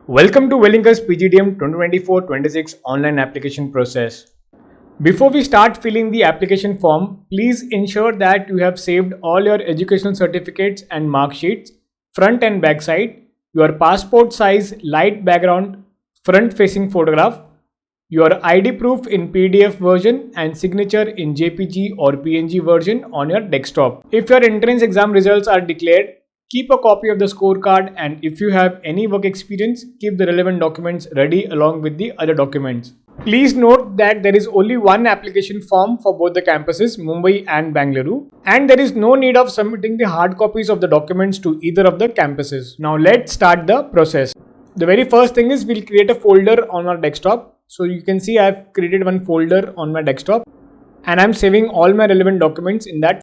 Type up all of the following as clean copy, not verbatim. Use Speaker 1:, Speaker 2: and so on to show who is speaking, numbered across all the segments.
Speaker 1: Welcome to Wellingkar's PGDM 2024-26 online application process. Before we start filling the application form, please ensure that you have saved all your educational certificates and mark sheets, front and back side, your passport size light background front facing photograph, your ID proof in PDF version and signature in JPG or PNG version on your desktop. If your entrance exam results are declared, keep a copy of the scorecard, and if you have any work experience, keep the relevant documents ready along with the other documents. Please note that there is only one application form for both the campuses, Mumbai and Bangalore, and there is no need of submitting the hard copies of the documents to either of the campuses. Now let's start the process. The very first thing is we'll create a folder on our desktop. So you can see I've created one folder on my desktop and I'm saving all my relevant documents in that.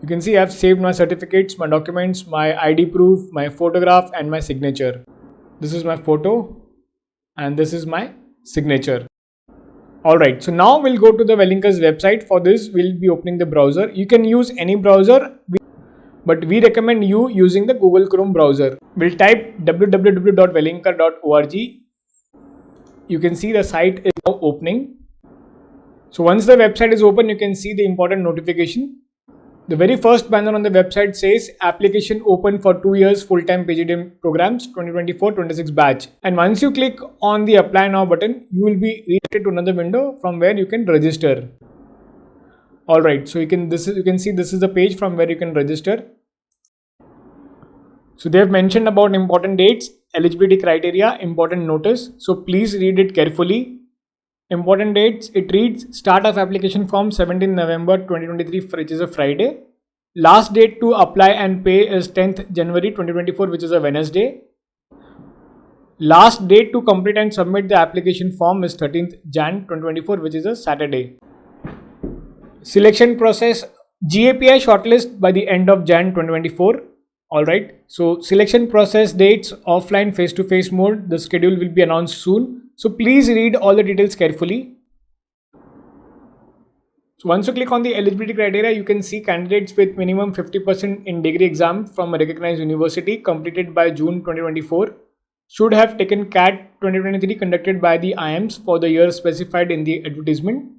Speaker 1: You can see I've saved my certificates, my documents, my ID proof, my photograph and my signature. This is my photo and this is my signature. Alright, so now we'll go to the Welingkar's website. For this, we'll be opening the browser. You can use any browser, but we recommend you using the Google Chrome browser. We'll type www.welingkar.org. You can see the site is now opening. So once the website is open, you can see the important notification. The very first banner on the website says application open for 2 years full-time PGDM programs 2024-26 batch. And once you click on the apply now button, you will be redirected to another window from where you can register. Alright, so you can see this is the page from where you can register. So they have mentioned about important dates, eligibility criteria, important notice. So please read it carefully. Important dates, it reads start of application form 17 November 2023, which is a Friday. Last date to apply and pay is 10th January 2024, which is a Wednesday. Last date to complete and submit the application form is 13th Jan 2024, which is a Saturday. Selection process, GAPI shortlist by the end of Jan 2024. Alright, so selection process dates, offline face-to-face mode, the schedule will be announced soon. So please read all the details carefully. So once you click on the eligibility criteria, you can see candidates with minimum 50% in degree exam from a recognized university completed by June 2024 should have taken CAT 2023 conducted by the IIMs for the year specified in the advertisement,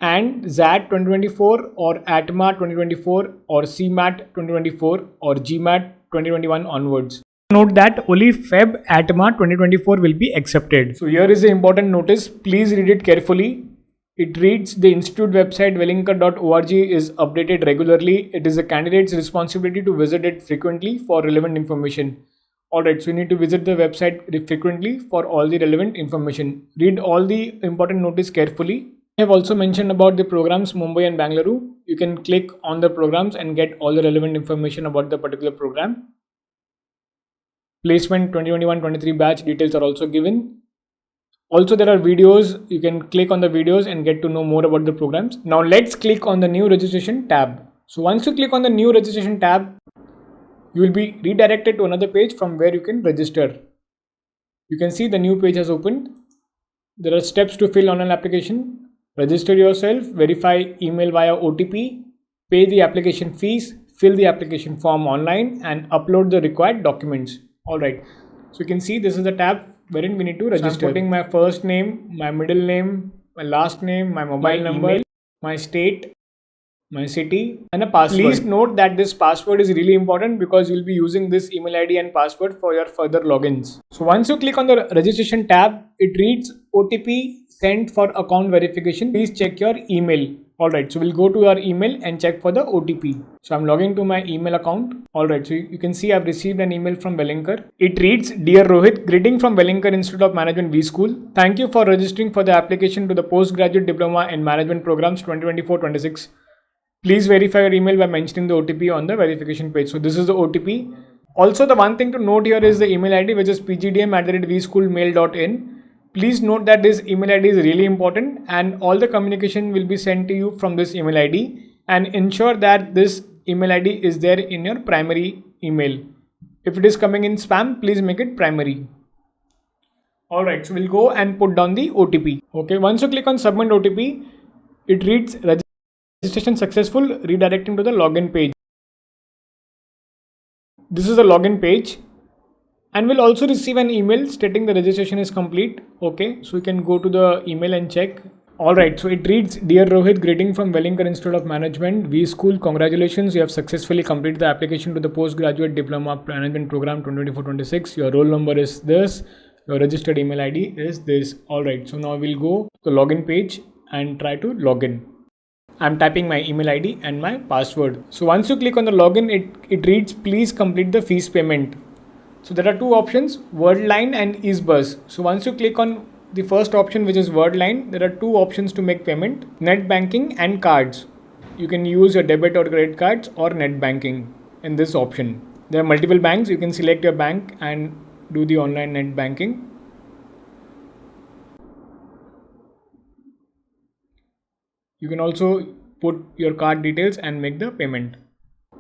Speaker 1: and ZAT 2024 or ATMA 2024 or CMAT 2024 or GMAT 2021 onwards. Note that only Feb ATMA 2024 will be accepted. So here is the important notice. Please read it carefully. It reads the institute website welingkar.org is updated regularly. It is the candidate's responsibility to visit it frequently for relevant information. Alright, so you need to visit the website frequently for all the relevant information. Read all the important notice carefully. I have also mentioned about the programs Mumbai and Bangalore. You can click on the programs and get all the relevant information about the particular program. Placement 2021-23 batch details are also given. Also there are videos. You can click on the videos and get to know more about the programs. Now let's click on the new registration tab. So once you click on the new registration tab, you will be redirected to another page from where you can register. You can see the new page has opened. There are steps to fill online application. Register yourself, verify email via OTP, pay the application fees, fill the application form online and upload the required documents. Alright, so you can see this is the tab wherein we need to register. So I'm putting my first name, my middle name, my last name, my mobile number, my state, my city and a password. Please note that this password is really important because you will be using this email ID and password for your further logins. So once you click on the registration tab, it reads OTP sent for account verification. Please check your email. Alright, so we'll go to our email and check for the OTP. So I'm logging to my email account. Alright, so you can see I've received an email from Welingkar. It reads, Dear Rohit, greeting from Welingkar Institute of Management WeSchool. Thank you for registering for the application to the Postgraduate Diploma in Management Programs 2024-26. Please verify your email by mentioning the OTP on the verification page. So this is the OTP. Also, the one thing to note here is the email ID, which is pgdm@weschoolmail.in. Please note that this email ID is really important and all the communication will be sent to you from this email ID, and ensure that this email ID is there in your primary email. If it is coming in spam, please make it primary. Alright, so we'll go and put down the OTP. Okay, once you click on submit OTP, it reads registration successful, redirecting to the login page. This is the login page and will also receive an email stating the registration is complete. Okay, so you can go to the email and check. Alright, so it reads, Dear Rohit, greeting from Welingkar Institute of Management, WeSchool, congratulations, you have successfully completed the application to the Postgraduate Diploma Management Program 2024-26. Your roll number is this, your registered email ID is this. Alright, so now we'll go to the login page and try to log in. I'm typing my email ID and my password. So once you click on the login, it reads, please complete the fees payment. So there are two options, Wordline and EaseBus. So once you click on the first option, which is Wordline, there are two options to make payment, net banking and cards. You can use your debit or credit cards or net banking in this option. There are multiple banks. You can select your bank and do the online net banking. You can also put your card details and make the payment.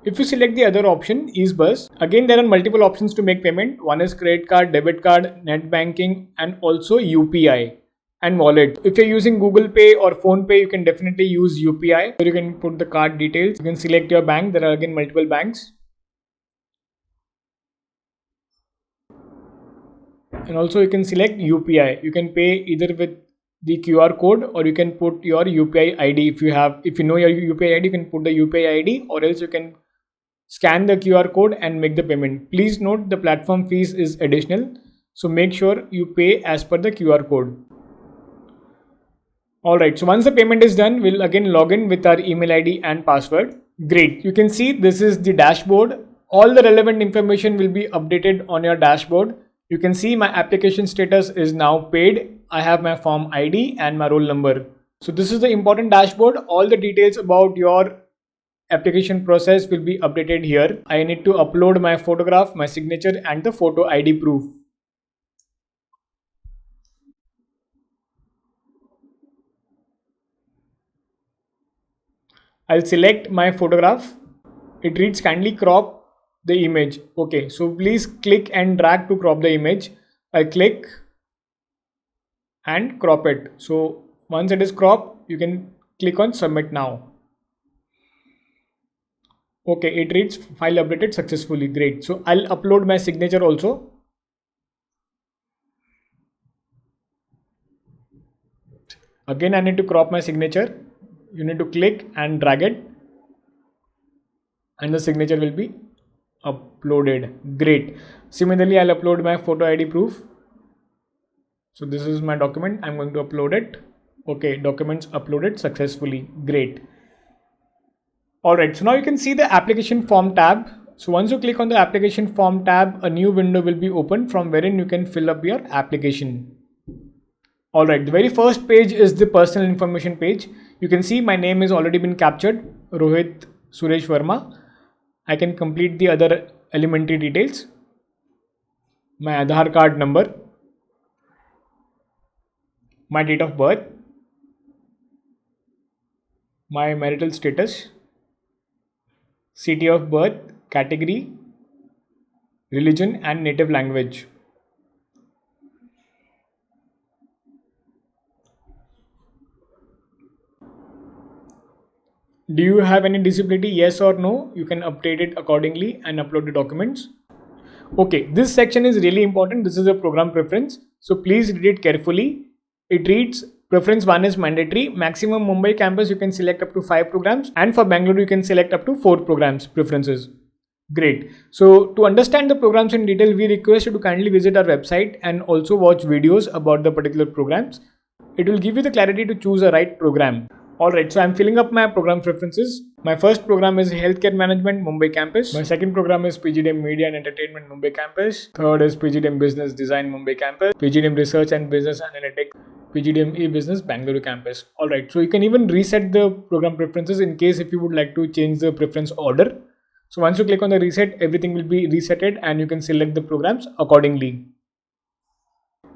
Speaker 1: If you select the other option, EaseBus, again there are multiple options to make payment. One is credit card, debit card, net banking, and also UPI and wallet. If you're using Google Pay or Phone Pay, you can definitely use UPI. Here you can put the card details. You can select your bank. There are again multiple banks. And also you can select UPI. You can pay either with the QR code or you can put your UPI ID. If you know your UPI ID, you can put the UPI ID, or else you can scan the QR code and make the payment. Please note the platform fees is additional, so make sure you pay as per the QR code. Alright, so once the payment is done, we'll again log in with our email ID and password. Great, you can see this is the dashboard. All the relevant information will be updated on your dashboard. You can see my application status is now paid. I have my form ID and my roll number. So this is the important dashboard. All the details about your application process will be updated here. I need to upload my photograph, my signature, and the photo ID proof. I'll select my photograph. It reads, kindly crop the image. Okay, so please click and drag to crop the image. I'll click and crop it. So once it is cropped, you can click on submit now. Okay, it reads file updated successfully. Great. So I'll upload my signature also. Again, I need to crop my signature. You need to click and drag it, and the signature will be uploaded. Great. Similarly, I'll upload my photo ID proof. So this is my document. I'm going to upload it. Okay, documents uploaded successfully. Great. Alright, so now you can see the application form tab. So once you click on the application form tab, a new window will be opened from wherein you can fill up your application. Alright, the very first page is the personal information page. You can see my name is already been captured, Rohit Suresh Verma. I can complete the other elementary details. My Aadhaar card number, my date of birth, my marital status, city of birth, category, religion, and native language. Do you have any disability? Yes or no? You can update it accordingly and upload the documents. Okay, this section is really important. This is a program preference. So please read it carefully. It reads, preference 1 is mandatory. Maximum Mumbai campus you can select up to 5 programs, and for Bangalore you can select up to 4 programs preferences. Great. So to understand the programs in detail, we request you to kindly visit our website and also watch videos about the particular programs. It will give you the clarity to choose a right program. Alright, so I'm filling up my program preferences. My first program is Healthcare Management, Mumbai Campus. My second program is PGDM Media and Entertainment, Mumbai Campus. Third is PGDM Business Design, Mumbai Campus. PGDM Research and Business Analytics, PGDM E-Business, Bangalore Campus. Alright, so you can even reset the program preferences in case if you would like to change the preference order. So once you click on the reset, everything will be resetted and you can select the programs accordingly.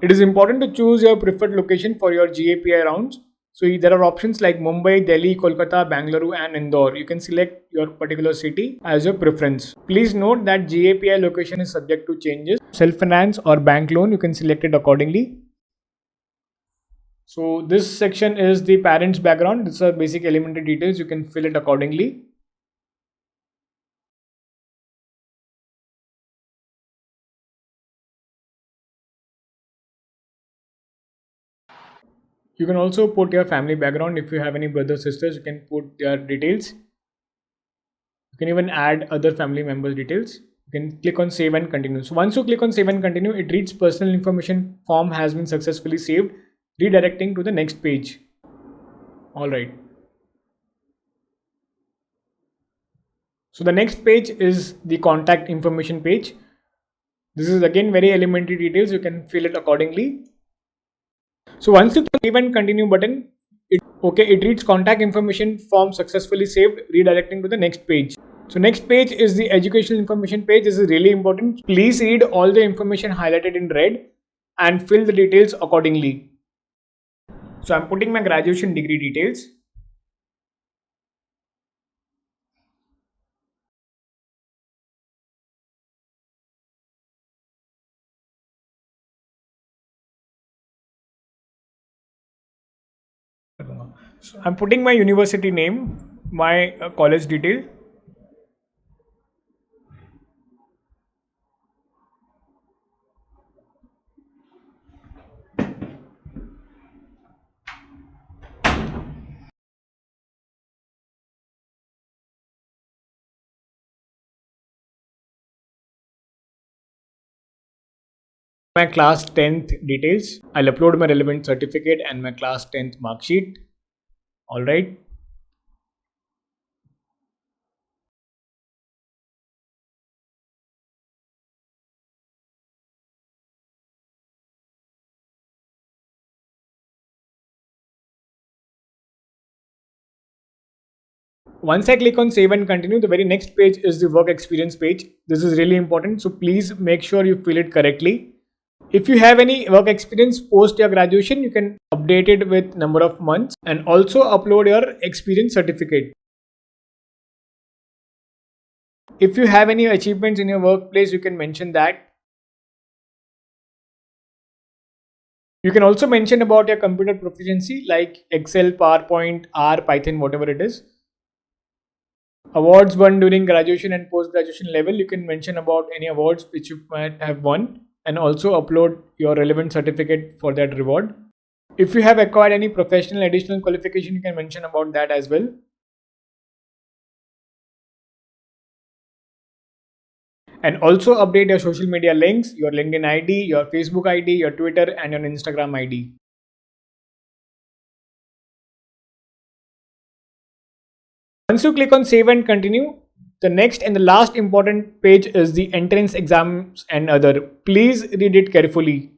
Speaker 1: It is important to choose your preferred location for your GAPI rounds. So there are options like Mumbai, Delhi, Kolkata, Bangalore and Indore. You can select your particular city as your preference. Please note that GAPI location is subject to changes. Self-finance or bank loan, you can select it accordingly. So this section is the parent's background. These are basic elementary details. You can fill it accordingly. You can also put your family background. If you have any brothers, sisters, you can put their details. You can even add other family members' details. You can click on save and continue. So once you click on save and continue, it reads personal information form has been successfully saved, redirecting to the next page. Alright. So the next page is the contact information page. This is again very elementary details. You can fill it accordingly. So once you click save and continue button, it reads contact information form successfully saved, redirecting to the next page. So next page is the educational information page. This is really important. Please read all the information highlighted in red and fill the details accordingly. So I'm putting my graduation degree details. So I'm putting my university name, my college detail. My class 10th details. I'll upload my relevant certificate and my class 10th mark sheet. Alright. Once I click on save and continue, the very next page is the work experience page. This is really important, so please make sure you fill it correctly. If you have any work experience post your graduation, you can update it with number of months and also upload your experience certificate. If you have any achievements in your workplace, you can mention that. You can also mention about your computer proficiency like Excel, PowerPoint, R, Python, whatever it is. Awards won during graduation and post-graduation level, you can mention about any awards which you might have won and also upload your relevant certificate for that reward. If you have acquired any professional additional qualification, you can mention about that as well. And also update your social media links, your LinkedIn ID, your Facebook ID, your Twitter and your Instagram ID. Once you click on save and continue, the next and the last important page is the entrance exams and other. Please read it carefully.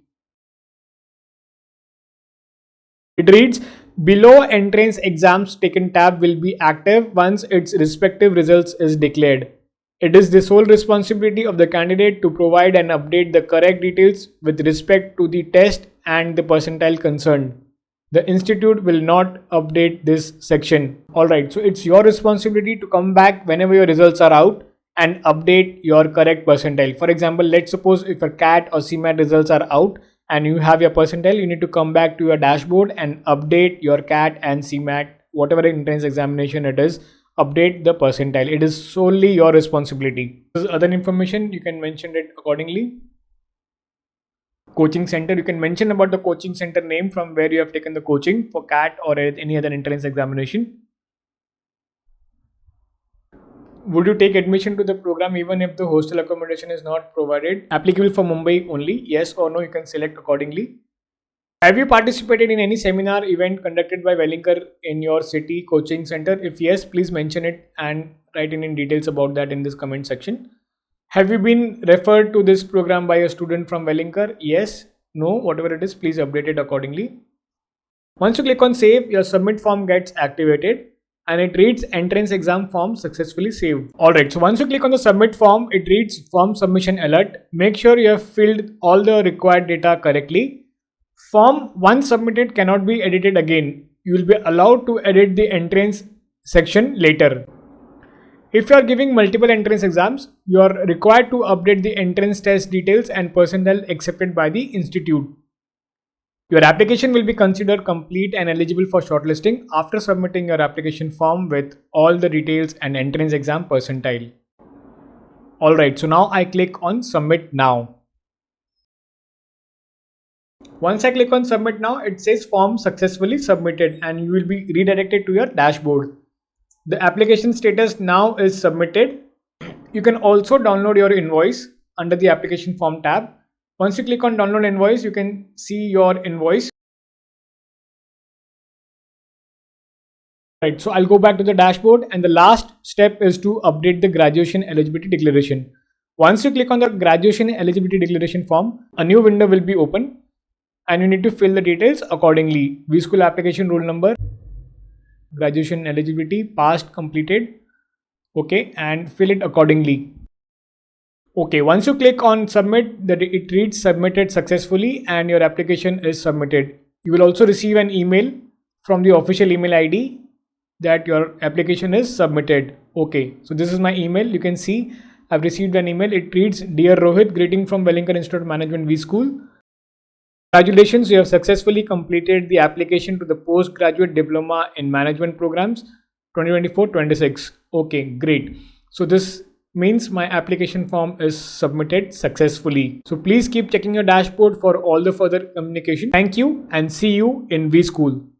Speaker 1: It reads, below entrance exams taken tab will be active once its respective results is declared. It is the sole responsibility of the candidate to provide and update the correct details with respect to the test and the percentile concerned. The institute will not update this section. Alright, so it's your responsibility to come back whenever your results are out and update your correct percentile. For example, let's suppose if your CAT or CMAT results are out and you have your percentile, you need to come back to your dashboard and update your CAT and CMAT, whatever entrance examination it is, update the percentile. It is solely your responsibility. This is other information, you can mention it accordingly. Coaching center, you can mention about the coaching center name from where you have taken the coaching for CAT or any other entrance examination. Would you take admission to the program even if the hostel accommodation is not provided? Applicable for Mumbai only, yes or no, you can select accordingly. Have you participated in any seminar event conducted by Welingkar in your city coaching center? If yes, please mention it and write in details about that in this comment section. Have you been referred to this program by a student from Welingkar? Yes, no, whatever it is, please update it accordingly. Once you click on save, your submit form gets activated and it reads entrance exam form successfully saved. Alright, so once you click on the submit form, it reads form submission alert. Make sure you have filled all the required data correctly. Form once submitted cannot be edited again. You will be allowed to edit the entrance section later. If you are giving multiple entrance exams, you are required to update the entrance test details and percentile accepted by the institute. Your application will be considered complete and eligible for shortlisting after submitting your application form with all the details and entrance exam percentile. Alright, so now I click on submit now. Once I click on submit now, it says form successfully submitted and you will be redirected to your dashboard. The application status now is submitted. You can also download your invoice under the application form tab. Once you click on download invoice, you can see your invoice. Right, so I'll go back to the dashboard, and the last step is to update the graduation eligibility declaration. Once you click on the graduation eligibility declaration form, a new window will be open and you need to fill the details accordingly. WeSchool application roll number, graduation eligibility, past, completed, okay, and fill it accordingly. Okay, once you click on submit, it reads submitted successfully and your application is submitted. You will also receive an email from the official email ID that your application is submitted. Okay, so this is my email. You can see I've received an email. It reads, Dear Rohit, greeting from Welingkar Institute of Management WeSchool. Congratulations, you have successfully completed the application to the postgraduate diploma in management programs 2024-26. Okay, great. So this means my application form is submitted successfully. So please keep checking your dashboard for all the further communication. Thank you and see you in WeSchool.